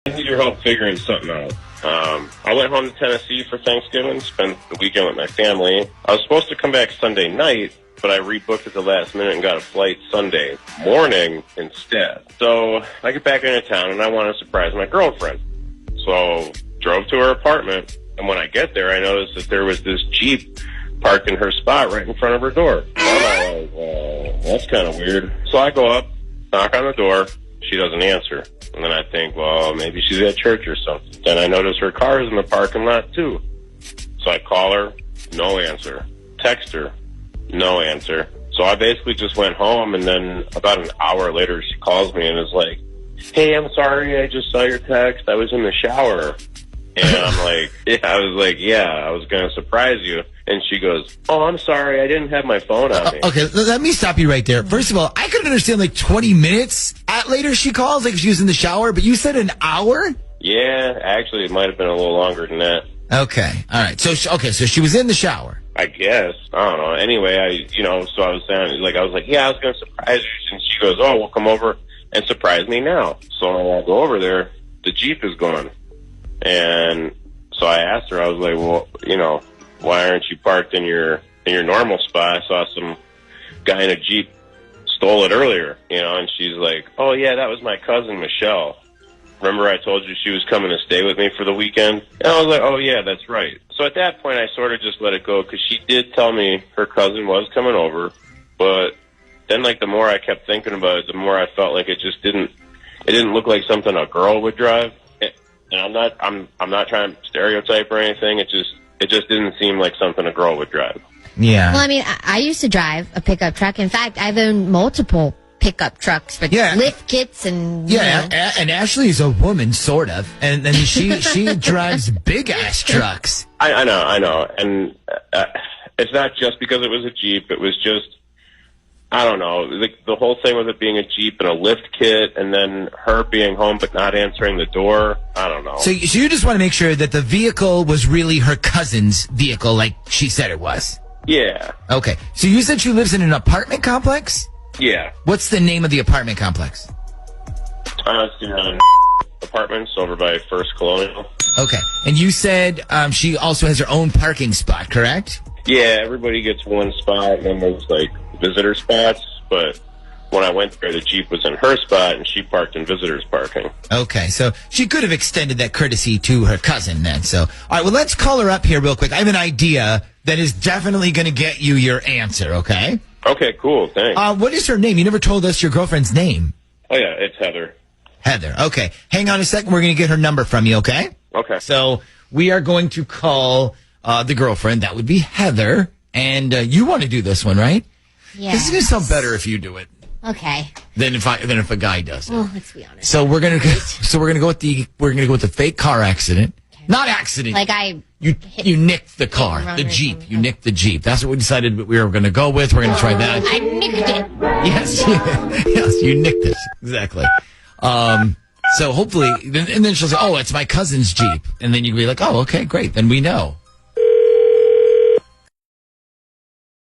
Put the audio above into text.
I need your help figuring something out. I went home to Tennessee for Thanksgiving, spent the weekend with my family. I was supposed to come back Sunday night, but I rebooked at the last minute and got a flight Sunday morning instead. So I get back into town, and I want to surprise my girlfriend. So drove to her apartment, and when I get there, I noticed that there was this Jeep parked in her spot right in front of her door. I'm like, that's kind of weird. So I go up, knock on the door. She doesn't answer. And then I think, well, maybe she's at church or something. Then I notice her car is in the parking lot, too. So I call her, no answer. Text her, no answer. So I basically just went home, and then about an hour later, she calls me and is like, hey, I'm sorry, I just saw your text. I was in the shower. And I'm like, I was going to surprise you. And she goes, oh, I'm sorry, I didn't have my phone on me. Okay, let me stop you right there. First of all, I could understand like 20 minutes later she calls, like she was in the shower, but you said an hour? Yeah, actually, it might have been a little longer than that. Okay, all right. So she was in the shower. I guess. I don't know. Anyway, so I was saying, I was like, yeah, I was going to surprise you. And she goes, oh, well, come over and surprise me now. So I go over there. The Jeep is gone. And so I asked her, I was like, well, why aren't you parked in your normal spot? I saw some guy in a Jeep stole it earlier, and she's like, oh, yeah, that was my cousin, Michelle. Remember I told you she was coming to stay with me for the weekend? And I was like, oh, yeah, that's right. So at that point, I sort of just let it go because she did tell me her cousin was coming over. But then, the more I kept thinking about it, the more I felt like it didn't look like something a girl would drive. And I'm not trying to stereotype or anything. It just didn't seem like something a girl would drive. Yeah. Well, I mean, I used to drive a pickup truck. In fact, I've owned multiple pickup trucks with lift kits and and Ashley is a woman, sort of, and she drives big ass trucks. I know, and it's not just because it was a Jeep. It was just, I don't know, the whole thing with it being a Jeep and a lift kit, and then her being home but not answering the door. I don't know. So you just want to make sure that the vehicle was really her cousin's vehicle, like she said it was. Yeah. Okay. So you said she lives in an apartment complex? Yeah. What's the name of the apartment complex? It's Apartments over by First Colonial. Okay. And you said she also has her own parking spot, correct? Yeah, everybody gets one spot, and then there's visitor spots, but when I went there, the Jeep was in her spot, and she parked in visitors parking. Okay, so she could have extended that courtesy to her cousin then. So, all right, well, let's call her up here real quick. I have an idea that is definitely going to get you your answer, okay? Okay, cool, thanks. What is her name? You never told us your girlfriend's name. Oh, yeah, it's Heather. Heather, okay. Hang on a second. We're going to get her number from you, okay? Okay. So we are going to call the girlfriend. That would be Heather. And you want to do this one, right? Yeah. This is going to sound better if you do it. Okay. Than if a guy does it. Well, let's be honest. So we're gonna go with the fake car accident. Okay. Not accident. You nicked the car, the Jeep. You nicked the Jeep. That's what we decided we were going to go with. We're going to try that. I nicked it. Yes, you nicked it. Exactly. So hopefully, and then she'll say, oh, it's my cousin's Jeep. And then you'll be like, oh, okay, great. Then we know.